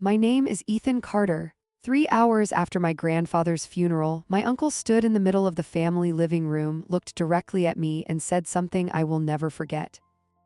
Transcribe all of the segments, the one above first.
My name is Ethan Carter. 3 hours after my grandfather's funeral, my uncle stood in the middle of the family living room, looked directly at me, and said something I will never forget.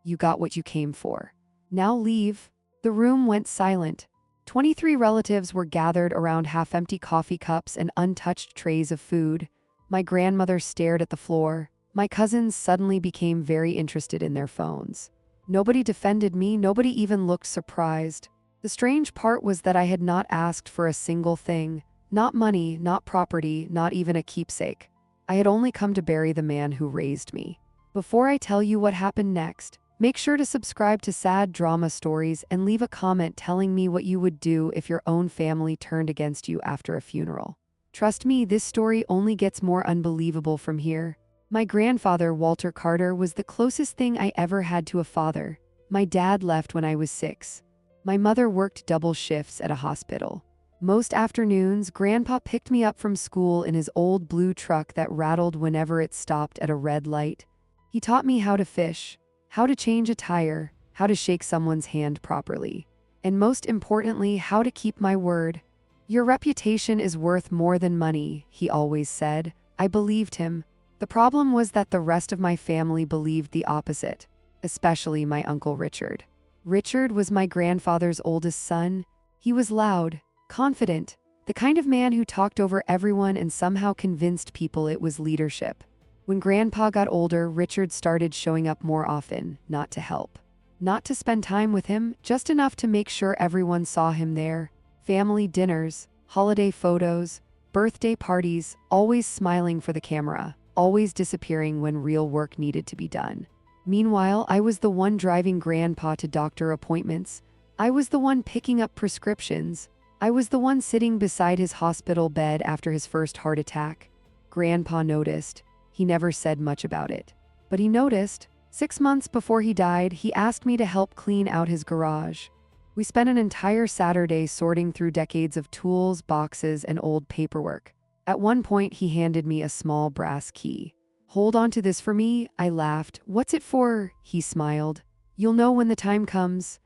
You got what you came for. Now leave. The room went silent. 23 relatives were gathered around half-empty coffee cups and untouched trays of food. My grandmother stared at the floor. My cousins suddenly became very interested in their phones. Nobody defended me, nobody even looked surprised. The strange part was that I had not asked for a single thing. Not money, not property, not even a keepsake. I had only come to bury the man who raised me. Before I tell you what happened next, make sure to subscribe to Sad Drama Stories and leave a comment telling me what you would do if your own family turned against you after a funeral. Trust me, this story only gets more unbelievable from here. My grandfather, Walter Carter, was the closest thing I ever had to a father. My dad left when I was 6. My mother worked double shifts at a hospital. Most afternoons, Grandpa picked me up from school in his old blue truck that rattled whenever it stopped at a red light. He taught me how to fish, how to change a tire, how to shake someone's hand properly, and most importantly, how to keep my word. Your reputation is worth more than money, he always said. I believed him. The problem was that the rest of my family believed the opposite, especially my Uncle Richard. Richard was my grandfather's oldest son. He was loud, confident, the kind of man who talked over everyone and somehow convinced people it was leadership. When Grandpa got older, Richard started showing up more often, not to help, not to spend time with him, just enough to make sure everyone saw him there. Family dinners, holiday photos, birthday parties, always smiling for the camera, always disappearing when real work needed to be done. Meanwhile, I was the one driving Grandpa to doctor appointments. I was the one picking up prescriptions. I was the one sitting beside his hospital bed after his first heart attack. Grandpa noticed. He never said much about it. But he noticed. 6 months before he died, he asked me to help clean out his garage. We spent an entire Saturday sorting through decades of tools, boxes, and old paperwork. At one point, he handed me a small brass key. Hold on to this for me, I laughed. What's it for? He smiled. You'll know when the time comes.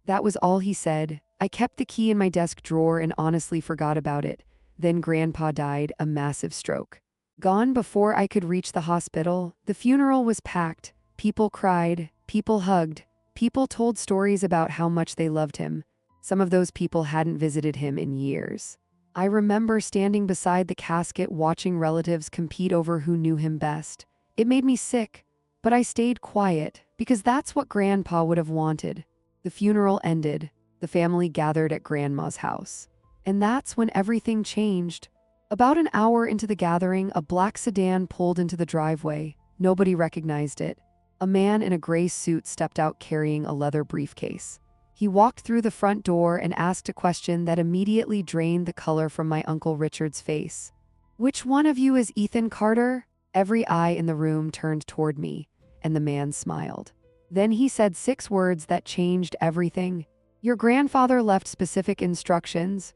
That was all he said. I kept the key in my desk drawer and honestly forgot about it. Then Grandpa died, a massive stroke. Gone before I could reach the hospital. The funeral was packed. People cried, people hugged, people told stories about how much they loved him. Some of those people hadn't visited him in years. I remember standing beside the casket watching relatives compete over who knew him best. It made me sick, but I stayed quiet because that's what Grandpa would have wanted. The funeral ended. The family gathered at Grandma's house. And that's when everything changed. About an hour into the gathering, a black sedan pulled into the driveway. Nobody recognized it. A man in a gray suit stepped out carrying a leather briefcase. He walked through the front door and asked a question that immediately drained the color from my Uncle Richard's face. Which one of you is Ethan Carter? Every eye in the room turned toward me, and the man smiled. Then he said 6 words that changed everything. Your grandfather left specific instructions.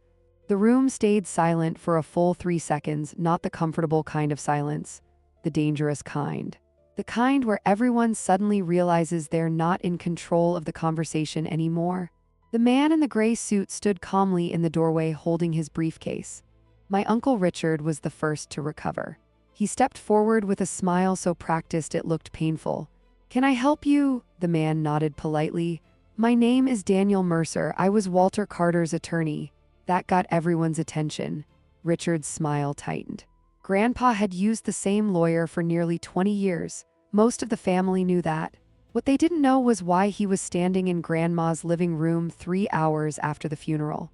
The room stayed silent for a full 3 seconds, not the comfortable kind of silence, the dangerous kind. The kind where everyone suddenly realizes they're not in control of the conversation anymore. The man in the gray suit stood calmly in the doorway holding his briefcase. My Uncle Richard was the first to recover. He stepped forward with a smile so practiced it looked painful. Can I help you? The man nodded politely. My name is Daniel Mercer. I was Walter Carter's attorney. That got everyone's attention. Richard's smile tightened. Grandpa had used the same lawyer for nearly 20 years. Most of the family knew that. What they didn't know was why he was standing in Grandma's living room 3 hours after the funeral.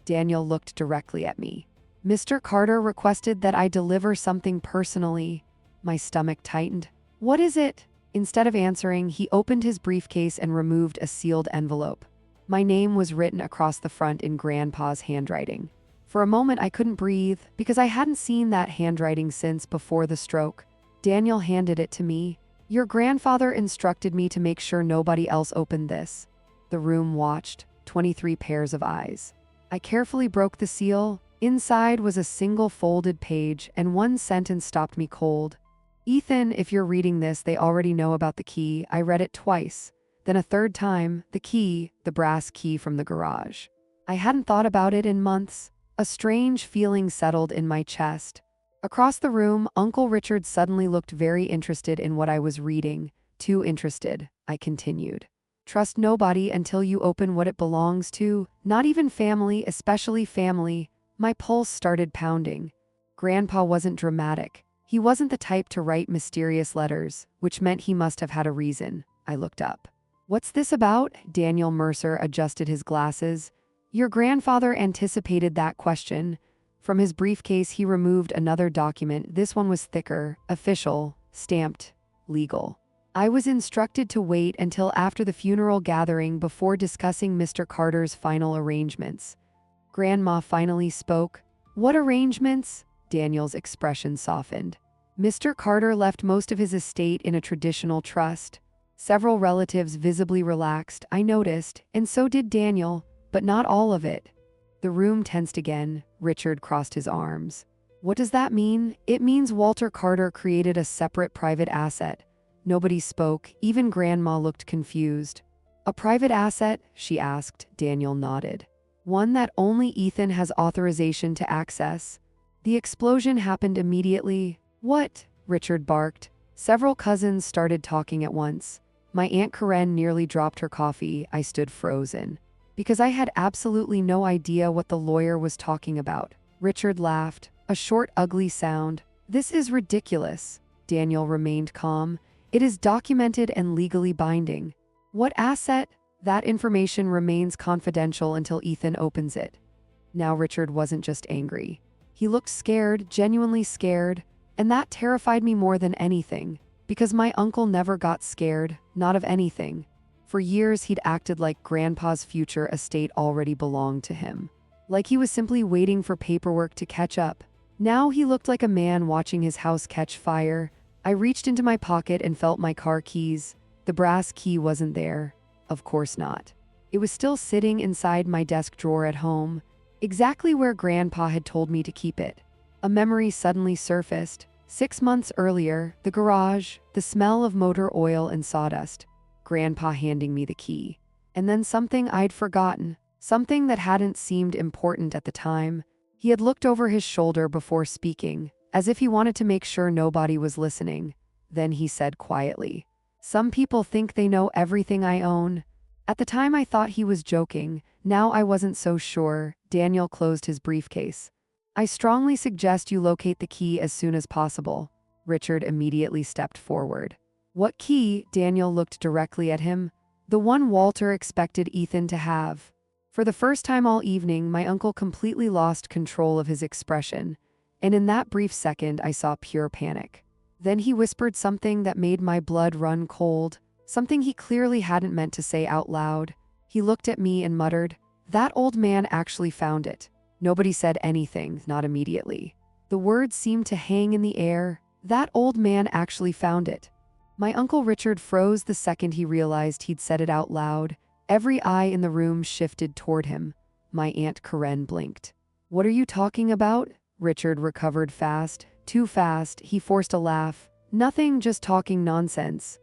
Daniel looked directly at me. Mr. Carter requested that I deliver something personally. My stomach tightened. What is it? Instead of answering, he opened his briefcase and removed a sealed envelope. My name was written across the front in Grandpa's handwriting. For a moment I couldn't breathe because I hadn't seen that handwriting since before the stroke. Daniel handed it to me. Your grandfather instructed me to make sure nobody else opened this. The room watched, 23 pairs of eyes. I carefully broke the seal. Inside was a single folded page, and one sentence stopped me cold. Ethan, if you're reading this, they already know about the key. I read it twice. Then a third time, the key, the brass key from the garage. I hadn't thought about it in months. A strange feeling settled in my chest. Across the room, Uncle Richard suddenly looked very interested in what I was reading. Too interested, I continued. Trust nobody until you open what it belongs to, not even family, especially family. My pulse started pounding. Grandpa wasn't dramatic. He wasn't the type to write mysterious letters, which meant he must have had a reason. I looked up. What's this about? Daniel Mercer adjusted his glasses. Your grandfather anticipated that question. From his briefcase, he removed another document. This one was thicker, official, stamped, legal. I was instructed to wait until after the funeral gathering before discussing Mr. Carter's final arrangements. Grandma finally spoke. What arrangements? Daniel's expression softened. Mr. Carter left most of his estate in a traditional trust. Several relatives visibly relaxed, I noticed, and so did Daniel, but not all of it. The room tensed again. Richard crossed his arms. What does that mean? It means Walter Carter created a separate private asset. Nobody spoke, even Grandma looked confused. A private asset? She asked. Daniel nodded. One that only Ethan has authorization to access. The explosion happened immediately. What? Richard barked. Several cousins started talking at once. My Aunt Karen nearly dropped her coffee. I stood frozen. Because I had absolutely no idea what the lawyer was talking about. Richard laughed. A short, ugly sound. This is ridiculous. Daniel remained calm. It is documented and legally binding. What asset? That information remains confidential until Ethan opens it. Now Richard wasn't just angry. He looked scared, genuinely scared, and that terrified me more than anything, because my uncle never got scared, not of anything. For years he'd acted like Grandpa's future estate already belonged to him. Like he was simply waiting for paperwork to catch up. Now he looked like a man watching his house catch fire. I reached into my pocket and felt my car keys. The brass key wasn't there. Of course not. It was still sitting inside my desk drawer at home, exactly where Grandpa had told me to keep it. A memory suddenly surfaced. 6 months earlier, the garage, the smell of motor oil and sawdust. Grandpa handing me the key. And then something I'd forgotten, something that hadn't seemed important at the time. He had looked over his shoulder before speaking, as if he wanted to make sure nobody was listening. Then he said quietly, "Some people think they know everything I own." At the time I thought he was joking. Now I wasn't so sure. Daniel closed his briefcase. "I strongly suggest you locate the key as soon as possible." Richard immediately stepped forward. "What key?" Daniel looked directly at him. "The one Walter expected Ethan to have." For the first time all evening, my uncle completely lost control of his expression, and in that brief second I saw pure panic. Then he whispered something that made my blood run cold, something he clearly hadn't meant to say out loud. He looked at me and muttered, "That old man actually found it." Nobody said anything, not immediately. The words seemed to hang in the air. That old man actually found it. My Uncle Richard froze the second he realized he'd said it out loud. Every eye in the room shifted toward him. My Aunt Karen blinked. "What are you talking about?" Richard recovered fast. Too fast, he forced a laugh. "Nothing, just talking nonsense."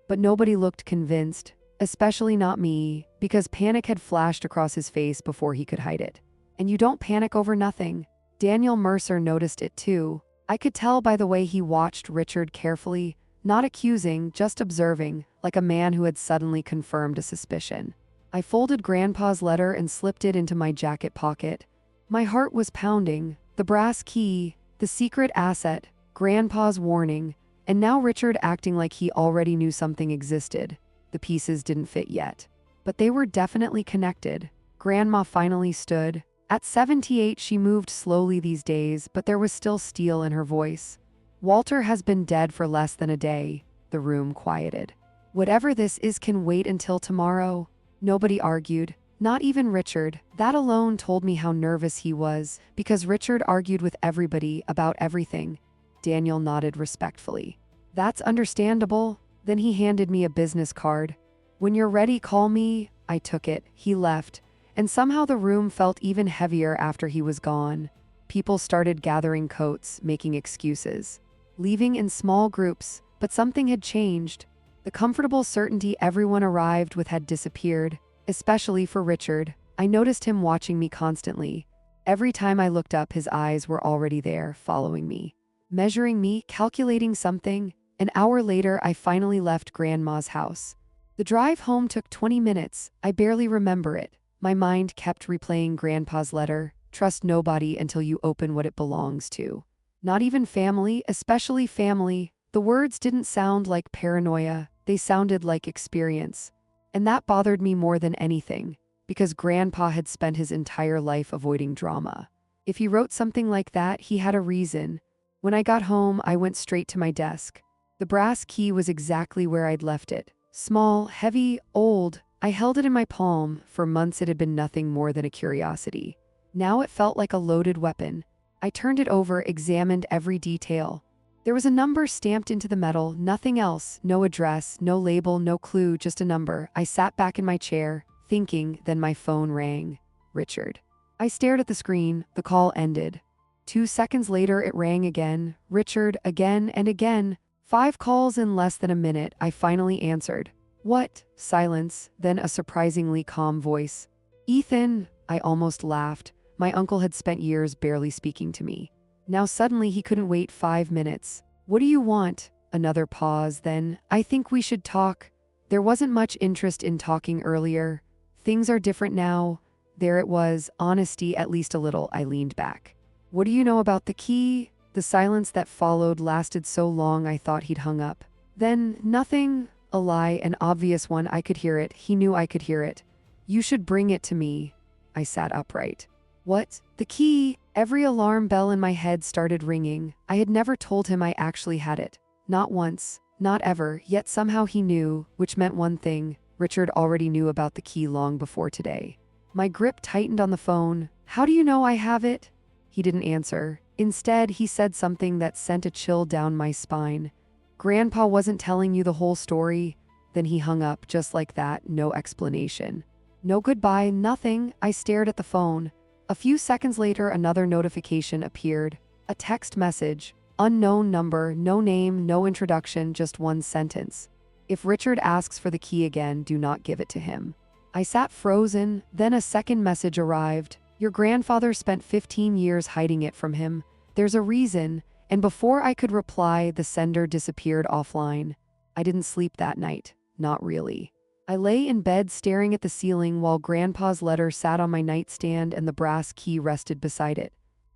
But nobody looked convinced, especially not me, because panic had flashed across his face before he could hide it. And you don't panic over nothing. Daniel Mercer noticed it too. I could tell by the way he watched Richard carefully, not accusing, just observing, like a man who had suddenly confirmed a suspicion. I folded Grandpa's letter and slipped it into my jacket pocket. My heart was pounding. The brass key, the secret asset, Grandpa's warning, and now Richard acting like he already knew something existed. The pieces didn't fit yet, but they were definitely connected. Grandma finally stood. At 78, she moved slowly these days, but there was still steel in her voice. "Walter has been dead for less than a day." The room quieted. "Whatever this is can wait until tomorrow." Nobody argued, not even Richard. That alone told me how nervous he was, because Richard argued with everybody about everything. Daniel nodded respectfully. "That's understandable." Then he handed me a business card. "When you're ready, call me." I took it. He left. And somehow the room felt even heavier after he was gone. People started gathering coats, making excuses, leaving in small groups, but something had changed. The comfortable certainty everyone arrived with had disappeared, especially for Richard. I noticed him watching me constantly. Every time I looked up, his eyes were already there, following me, measuring me, calculating something. An hour later, I finally left Grandma's house. The drive home took 20 minutes. I barely remember it. My mind kept replaying Grandpa's letter. Trust nobody until you open what it belongs to. Not even family, especially family. The words didn't sound like paranoia. They sounded like experience. And that bothered me more than anything, because Grandpa had spent his entire life avoiding drama. If he wrote something like that, he had a reason. When I got home, I went straight to my desk. The brass key was exactly where I'd left it. Small, heavy, old. I held it in my palm. For months it had been nothing more than a curiosity. Now it felt like a loaded weapon. I turned it over, examined every detail. There was a number stamped into the metal, nothing else. No address, no label, no clue, just a number. I sat back in my chair, thinking, then my phone rang. Richard. I stared at the screen. The call ended. 2 seconds later it rang again. Richard, again and again. 5 calls in less than a minute. I finally answered. What? Silence, then a surprisingly calm voice. Ethan. I almost laughed. My uncle had spent years barely speaking to me. Now suddenly he couldn't wait 5 minutes. What do you want? Another pause, then, I think we should talk. There wasn't much interest in talking earlier. Things are different now. There it was, honesty, at least a little. I leaned back. What do you know about the key? The silence that followed lasted so long I thought he'd hung up. Then, nothing. A lie, an obvious one. I could hear it. He knew I could hear it. You should bring it to me. I sat upright. What? The key? Every alarm bell in my head started ringing. I had never told him I actually had it. Not once. Not ever. Yet somehow he knew, which meant one thing. Richard already knew about the key long before today. My grip tightened on the phone. How do you know I have it? He didn't answer. Instead, he said something that sent a chill down my spine. Grandpa wasn't telling you the whole story. Then he hung up just like that, no explanation. No goodbye, nothing. I stared at the phone. A few seconds later, another notification appeared. A text message. Unknown number, no name, no introduction, just one sentence. If Richard asks for the key again, do not give it to him. I sat frozen. Then a second message arrived. Your grandfather spent 15 years hiding it from him. There's a reason. And before I could reply, the sender disappeared offline. I didn't sleep that night. Not really. I lay in bed staring at the ceiling while Grandpa's letter sat on my nightstand and the brass key rested beside it.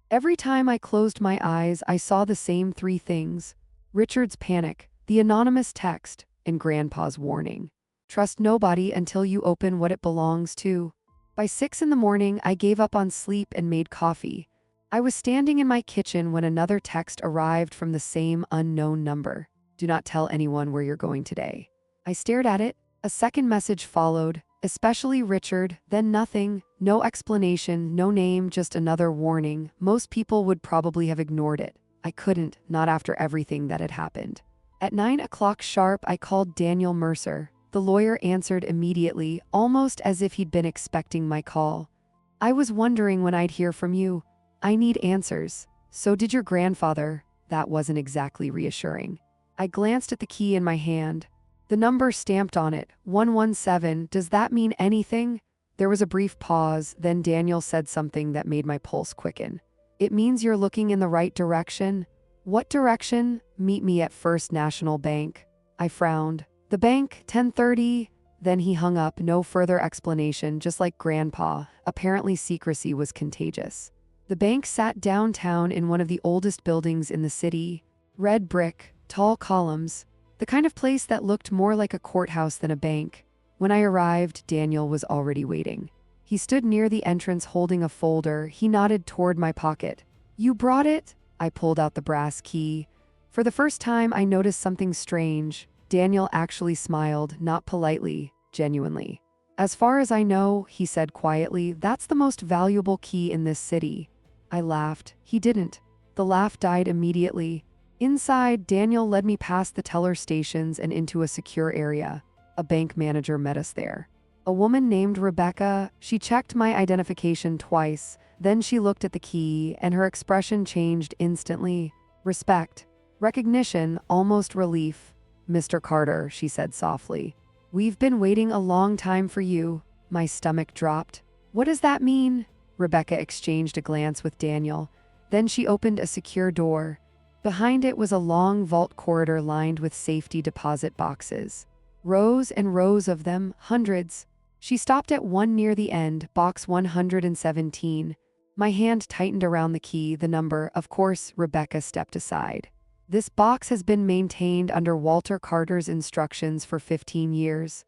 Every time I closed my eyes, I saw the same 3 things. Richard's panic, the anonymous text, and Grandpa's warning. Trust nobody until you open what it belongs to. By 6 in the morning, I gave up on sleep and made coffee. I was standing in my kitchen when another text arrived from the same unknown number. Do not tell anyone where you're going today. I stared at it. A second message followed, especially Richard, then nothing, no explanation, no name, just another warning. Most people would probably have ignored it. I couldn't, not after everything that had happened. At 9 o'clock sharp, I called Daniel Mercer. The lawyer answered immediately, almost as if he'd been expecting my call. I was wondering when I'd hear from you. I need answers. So did your grandfather. That wasn't exactly reassuring. I glanced at the key in my hand. The number stamped on it, 117, does that mean anything? There was a brief pause, then Daniel said something that made my pulse quicken. It means you're looking in the right direction. What direction? Meet me at First National Bank. I frowned. The bank, 10:30. Then he hung up, no further explanation, just like Grandpa. Apparently secrecy was contagious. The bank sat downtown in one of the oldest buildings in the city. Red brick, tall columns. The kind of place that looked more like a courthouse than a bank. When I arrived, Daniel was already waiting. He stood near the entrance holding a folder. He nodded toward my pocket. You brought it? I pulled out the brass key. For the first time, I noticed something strange. Daniel actually smiled, not politely, genuinely. As far as I know, he said quietly, that's the most valuable key in this city. I laughed. He didn't. The laugh died immediately. Inside, Daniel led me past the teller stations and into a secure area. A bank manager met us there. A woman named Rebecca. She checked my identification twice. Then she looked at the key, and her expression changed instantly. Respect. Recognition, almost relief. Mr. Carter, she said softly. We've been waiting a long time for you. My stomach dropped. What does that mean? Rebecca exchanged a glance with Daniel. Then she opened a secure door. Behind it was a long vault corridor lined with safety deposit boxes. Rows and rows of them, hundreds. She stopped at one near the end, box 117. My hand tightened around the key, the number. Of course, Rebecca stepped aside. This box has been maintained under Walter Carter's instructions for 15 years.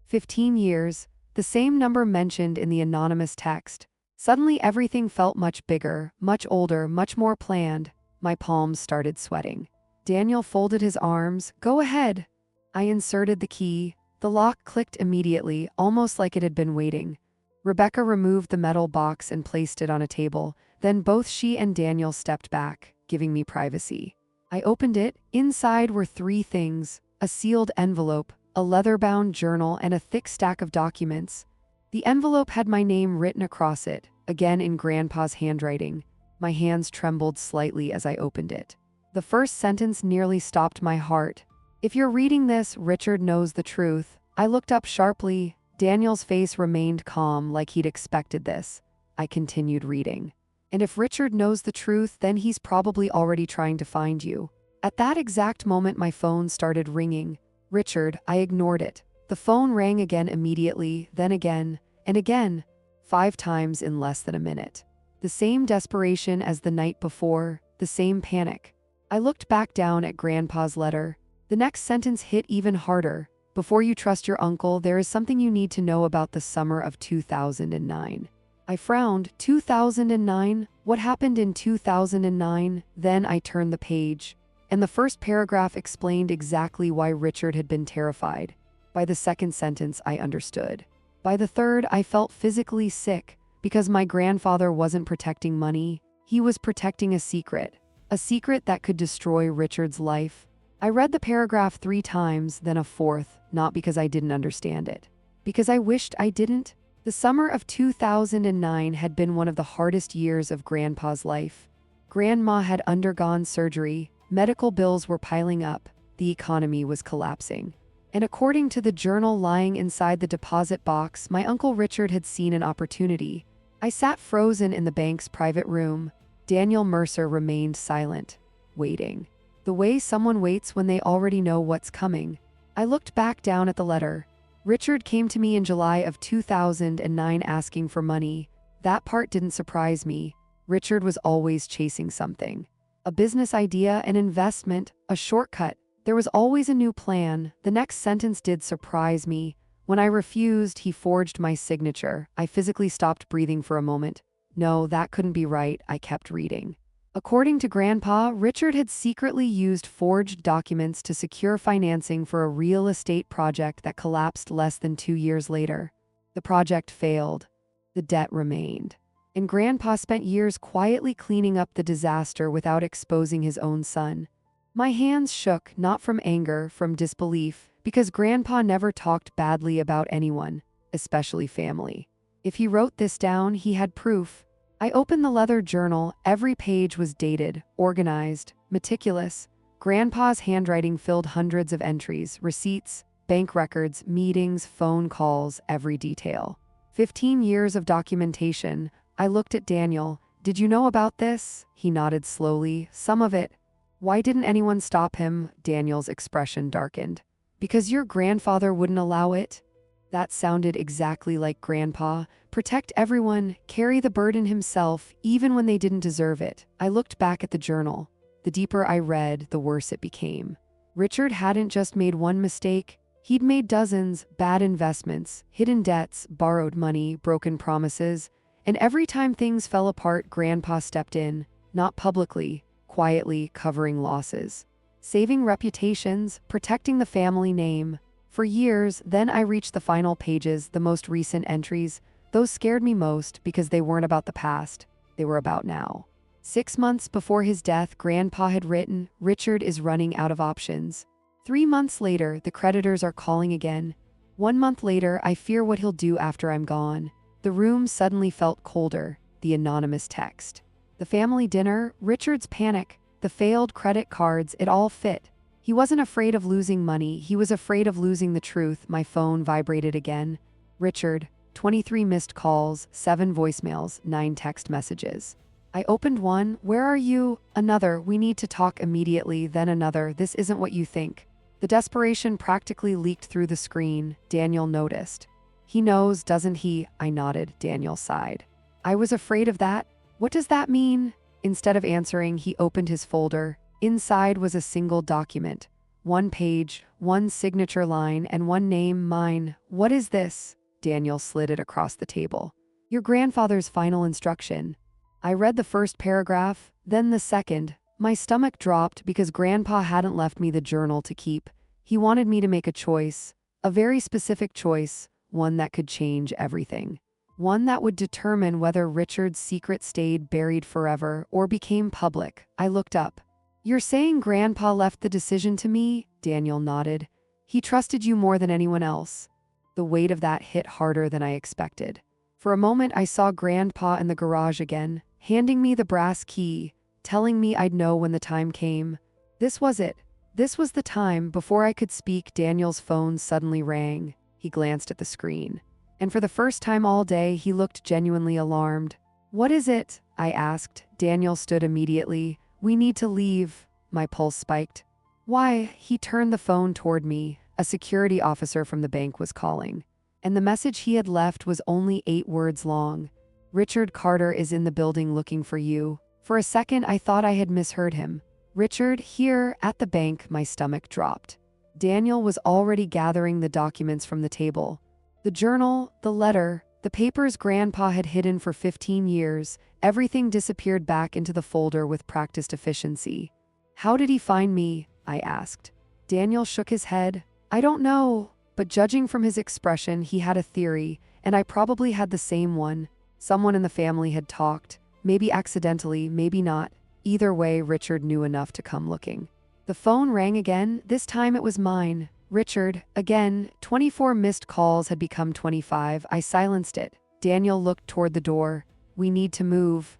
15 years, the same number mentioned in the anonymous text. Suddenly everything felt much bigger, much older, much more planned. My palms started sweating. Daniel folded his arms. Go ahead. I inserted the key. The lock clicked immediately, almost like it had been waiting. Rebecca removed the metal box and placed it on a table. Then both she and Daniel stepped back, giving me privacy. I opened it. Inside were three things: a sealed envelope, a leather-bound journal, and a thick stack of documents. The envelope had my name written across it, again in Grandpa's handwriting. My hands trembled slightly as I opened it. The first sentence nearly stopped my heart. If you're reading this, Richard knows the truth. I looked up sharply. Daniel's face remained calm, like he'd expected this. I continued reading. And if Richard knows the truth, then he's probably already trying to find you. At that exact moment, my phone started ringing. Richard, I ignored it. The phone rang again immediately, then again, and again, 5 times in less than a minute. The same desperation as the night before, the same panic. I looked back down at Grandpa's letter. The next sentence hit even harder. Before you trust your uncle, there is something you need to know about the summer of 2009. I frowned. 2009? What happened in 2009? Then I turned the page, and the first paragraph explained exactly why Richard had been terrified. By the second sentence, I understood. By the third, I felt physically sick, because my grandfather wasn't protecting money. He was protecting a secret that could destroy Richard's life. I read the paragraph 3 times, then a fourth, not because I didn't understand it, because I wished I didn't. The summer of 2009 had been one of the hardest years of Grandpa's life. Grandma had undergone surgery, medical bills were piling up, the economy was collapsing. And according to the journal lying inside the deposit box, my Uncle Richard had seen an opportunity. I sat frozen in the bank's private room. Daniel Mercer remained silent, waiting. The way someone waits when they already know what's coming. I looked back down at the letter. Richard came to me in July of 2009 asking for money. That part didn't surprise me. Richard was always chasing something. A business idea, an investment, a shortcut. There was always a new plan. The next sentence did surprise me. When I refused, he forged my signature. I physically stopped breathing for a moment. No, that couldn't be right. I kept reading. According to Grandpa, Richard had secretly used forged documents to secure financing for a real estate project that collapsed less than 2 years later. The project failed. The debt remained. And Grandpa spent years quietly cleaning up the disaster without exposing his own son. My hands shook, not from anger, from disbelief, because Grandpa never talked badly about anyone, especially family. If he wrote this down, he had proof. I opened the leather journal. Every page was dated, organized, meticulous. Grandpa's handwriting filled hundreds of entries, receipts, bank records, meetings, phone calls, every detail. 15 years of documentation. I looked at Daniel. Did you know about this? He nodded slowly. Some of it. Why didn't anyone stop him? Daniel's expression darkened. Because your grandfather wouldn't allow it? That sounded exactly like Grandpa. Protect everyone, carry the burden himself, even when they didn't deserve it. I looked back at the journal. The deeper I read, the worse it became. Richard hadn't just made one mistake. He'd made dozens: bad investments, hidden debts, borrowed money, broken promises. And every time things fell apart, Grandpa stepped in, not publicly, quietly, covering losses, saving reputations, protecting the family name. For years, then I reached the final pages, the most recent entries. Those scared me most because they weren't about the past, they were about now. 6 months before his death, Grandpa had written, Richard is running out of options. 3 months later, the creditors are calling again. 1 month later, I fear what he'll do after I'm gone. The room suddenly felt colder, the anonymous text, the family dinner, Richard's panic, the failed credit cards, it all fit. He wasn't afraid of losing money, he was afraid of losing the truth. My phone vibrated again. Richard, 23 missed calls, 7 voicemails, 9 text messages. I opened one, "Where are you?" Another, "We need to talk immediately." Then another, "This isn't what you think." The desperation practically leaked through the screen. Daniel noticed. "He knows, doesn't he?" I nodded. Daniel sighed. "I was afraid of that." "What does that mean?" Instead of answering, he opened his folder. Inside was a single document. 1 page, 1 signature line, and 1 name, mine. "What is this?" Daniel slid it across the table. "Your grandfather's final instruction." I read the first paragraph, then the second. My stomach dropped because Grandpa hadn't left me the journal to keep. He wanted me to make a choice, a very specific choice, one that could change everything. One that would determine whether Richard's secret stayed buried forever or became public. I looked up. "You're saying Grandpa left the decision to me?" Daniel nodded. "He trusted you more than anyone else." The weight of that hit harder than I expected. For a moment I saw Grandpa in the garage again, handing me the brass key, telling me I'd know when the time came. This was it. This was the time. Before I could speak, Daniel's phone suddenly rang. He glanced at the screen. And for the first time all day, he looked genuinely alarmed. "What is it?" I asked. Daniel stood immediately. "We need to leave." My pulse spiked. "Why?" He turned the phone toward me. A security officer from the bank was calling. And the message he had left was only 8 words long. "Richard Carter is in the building looking for you." For a second, I thought I had misheard him. "Richard, here, at the bank." My stomach dropped. Daniel was already gathering the documents from the table. The journal, the letter, the papers Grandpa had hidden for 15 years, everything disappeared back into the folder with practiced efficiency. "How did he find me?" I asked. Daniel shook his head. "I don't know, but judging from his expression, he had a theory, and I probably had the same one. Someone in the family had talked, maybe accidentally, maybe not. Either way, Richard knew enough to come looking." The phone rang again. This time it was mine. "Richard," again. 24 missed calls had become 25. I silenced it. Daniel looked toward the door. "We need to move."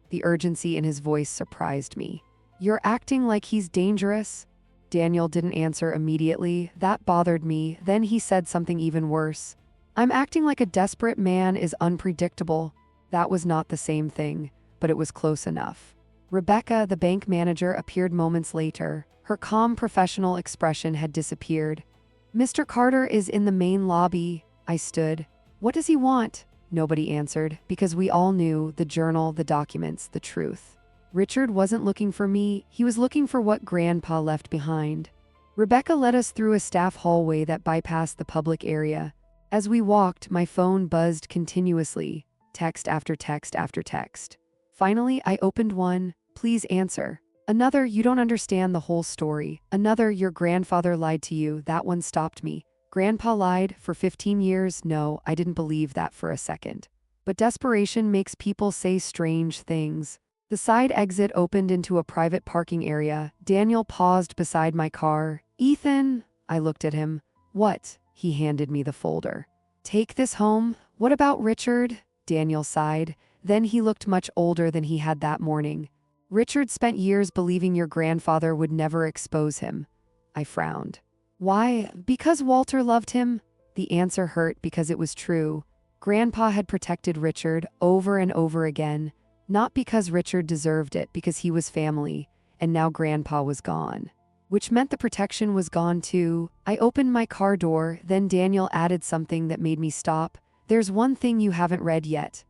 The urgency in his voice surprised me. "You're acting like he's dangerous." Daniel didn't answer immediately. That bothered me. Then he said something even worse. "I'm acting like a desperate man is unpredictable." That was not the same thing, but it was close enough. Rebecca, the bank manager, appeared moments later. Her calm professional expression had disappeared. "Mr. Carter is in the main lobby." I stood. "What does he want?" Nobody answered, because we all knew the journal, the documents, the truth. Richard wasn't looking for me. He was looking for what Grandpa left behind. Rebecca led us through a staff hallway that bypassed the public area. As we walked, my phone buzzed continuously, text after text after text. Finally, I opened one. "Please answer." Another, "You don't understand the whole story." Another, "Your grandfather lied to you." That one stopped me. Grandpa lied for 15 years? No, I didn't believe that for a second. But desperation makes people say strange things. The side exit opened into a private parking area. Daniel paused beside my car. "Ethan?" I looked at him. "What?" He handed me the folder. "Take this home." "What about Richard?" Daniel sighed. Then he looked much older than he had that morning. "Richard spent years believing your grandfather would never expose him." I frowned. "Why? Because Walter loved him?" The answer hurt because it was true. Grandpa had protected Richard over and over again. Not because Richard deserved it, because he was family, and now Grandpa was gone. Which meant the protection was gone too. I opened my car door, then Daniel added something that made me stop. "There's one thing you haven't read yet."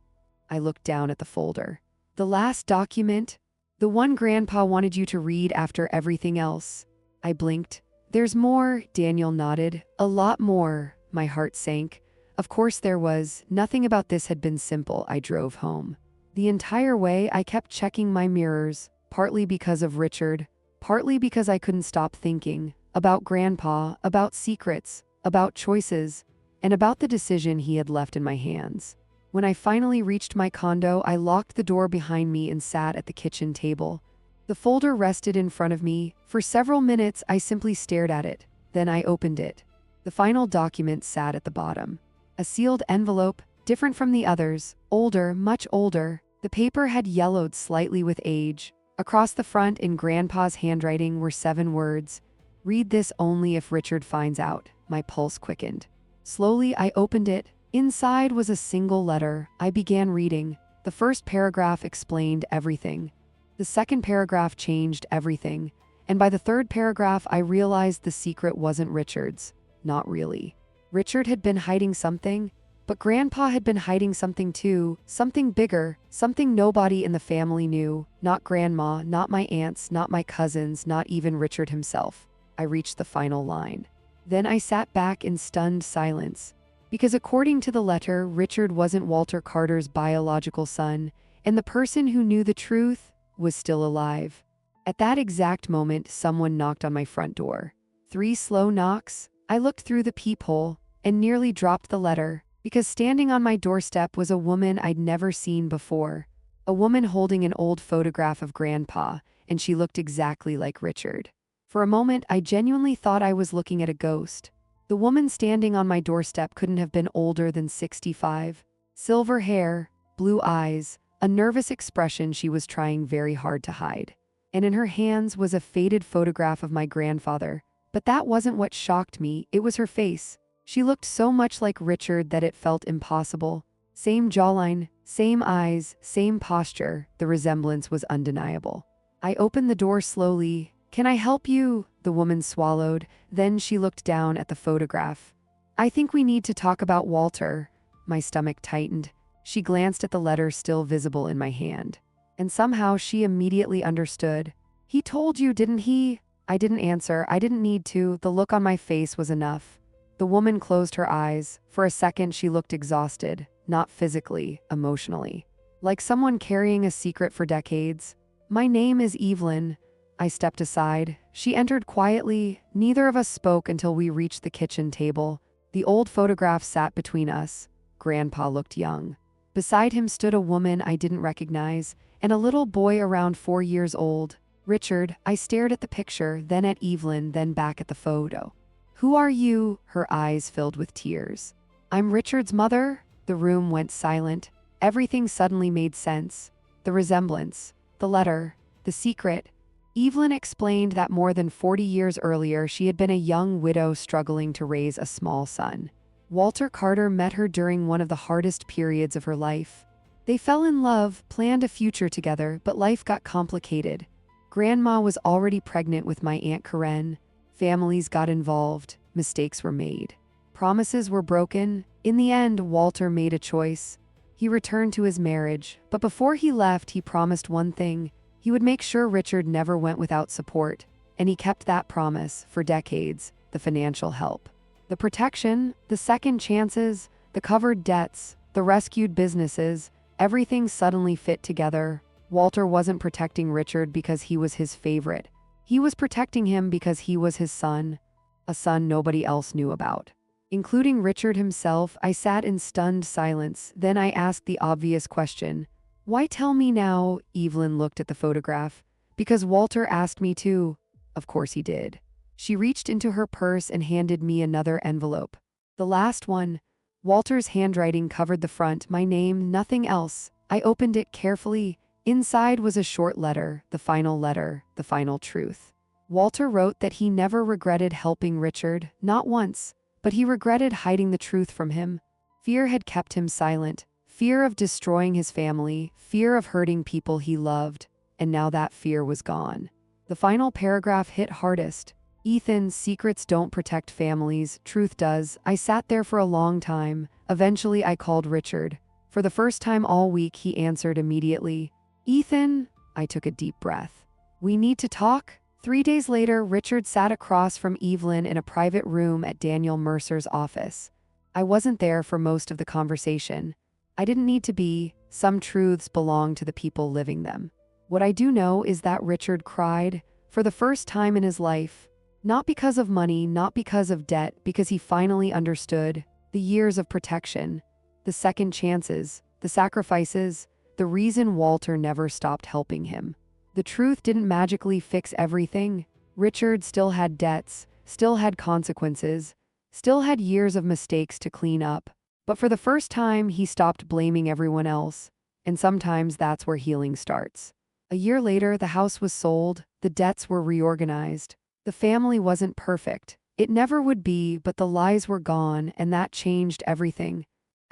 I looked down at the folder. "The last document? The one Grandpa wanted you to read after everything else." I blinked. "There's more," Daniel nodded. "A lot more." My heart sank. Of course there was. Nothing about this had been simple. I drove home. The entire way, I kept checking my mirrors, partly because of Richard, partly because I couldn't stop thinking about Grandpa, about secrets, about choices, and about the decision he had left in my hands. When I finally reached my condo, I locked the door behind me and sat at the kitchen table. The folder rested in front of me. For several minutes, I simply stared at it. Then I opened it. The final document sat at the bottom. A sealed envelope, different from the others, older, much older. The paper had yellowed slightly with age. Across the front, in Grandpa's handwriting, were 7 words. "Read this only if Richard finds out." My pulse quickened. Slowly, I opened it. Inside was a single letter. I began reading. The first paragraph explained everything. The second paragraph changed everything. And by the third paragraph, I realized the secret wasn't Richard's. Not really. Richard had been hiding something, but Grandpa had been hiding something too, something bigger, something nobody in the family knew, not Grandma, not my aunts, not my cousins, not even Richard himself. I reached the final line. Then I sat back in stunned silence. Because according to the letter, Richard wasn't Walter Carter's biological son, and the person who knew the truth was still alive. At that exact moment, someone knocked on my front door. 3 slow knocks. I looked through the peephole and nearly dropped the letter, because standing on my doorstep was a woman I'd never seen before. A woman holding an old photograph of Grandpa, and she looked exactly like Richard. For a moment, I genuinely thought I was looking at a ghost. The woman standing on my doorstep couldn't have been older than 65. Silver hair, blue eyes, a nervous expression she was trying very hard to hide. And in her hands was a faded photograph of my grandfather. But that wasn't what shocked me, it was her face. She looked so much like Richard that it felt impossible. Same jawline, same eyes, same posture, the resemblance was undeniable. I opened the door slowly. "Can I help you?" the woman swallowed, then she looked down at the photograph. "I think we need to talk about Walter." My stomach tightened. She glanced at the letter still visible in my hand. And somehow she immediately understood. "He told you, didn't he?" I didn't answer. I didn't need to. The look on my face was enough. The woman closed her eyes. For a second, she looked exhausted, not physically, emotionally. Like someone carrying a secret for decades. "My name is Evelyn." I stepped aside. She entered quietly. Neither of us spoke until we reached the kitchen table. The old photograph sat between us. Grandpa looked young. Beside him stood a woman I didn't recognize, and a little boy around 4 years old. "Richard." I stared at the picture, then at Evelyn, then back at the photo. "Who are you?" Her eyes filled with tears. "I'm Richard's mother." The room went silent. Everything suddenly made sense. The resemblance, the letter, the secret. Evelyn explained that more than 40 years earlier, she had been a young widow struggling to raise a small son. Walter Carter met her during one of the hardest periods of her life. They fell in love, planned a future together, but life got complicated. Grandma was already pregnant with my Aunt Karen. Families got involved. Mistakes were made. Promises were broken. In the end, Walter made a choice. He returned to his marriage, but before he left, he promised one thing. He would make sure Richard never went without support, and he kept that promise for decades. The financial help, the protection, the second chances, the covered debts, the rescued businesses, everything suddenly fit together. Walter wasn't protecting Richard because he was his favorite. He was protecting him because he was his son, a son nobody else knew about. Including Richard himself. I sat in stunned silence. Then I asked the obvious question. "Why tell me now?" Evelyn looked at the photograph. "Because Walter asked me to." Of course he did. She reached into her purse and handed me another envelope. The last one. Walter's handwriting covered the front, my name, nothing else. I opened it carefully. Inside was a short letter, the final truth. Walter wrote that he never regretted helping Richard, not once, but he regretted hiding the truth from him. Fear had kept him silent. Fear of destroying his family, fear of hurting people he loved, and now that fear was gone. The final paragraph hit hardest. "Ethan, secrets don't protect families, truth does." I sat there for a long time. Eventually I called Richard. For the first time all week he answered immediately. "Ethan?" I took a deep breath. "We need to talk?" 3 days later, Richard sat across from Evelyn in a private room at Daniel Mercer's office. I wasn't there for most of the conversation. I didn't need to be. Some truths belong to the people living them. What I do know is that Richard cried for the first time in his life. Not because of money, not because of debt, because he finally understood the years of protection, the second chances, the sacrifices, the reason Walter never stopped helping him. The truth didn't magically fix everything. Richard still had debts, still had consequences, still had years of mistakes to clean up. But for the first time, he stopped blaming everyone else. And sometimes that's where healing starts. A year later, the house was sold, the debts were reorganized. The family wasn't perfect. It never would be, but the lies were gone, and that changed everything.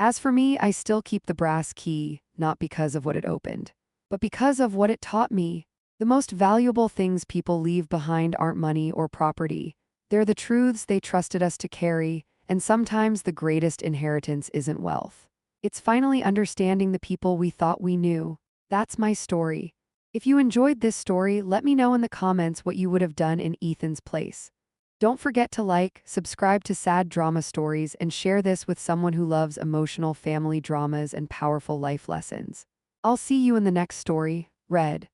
As for me, I still keep the brass key, not because of what it opened, but because of what it taught me. The most valuable things people leave behind aren't money or property. They're the truths they trusted us to carry, and sometimes the greatest inheritance isn't wealth. It's finally understanding the people we thought we knew. That's my story. If you enjoyed this story, let me know in the comments what you would have done in Ethan's place. Don't forget to like, subscribe to Sad Drama Stories, and share this with someone who loves emotional family dramas and powerful life lessons. I'll see you in the next story. Red.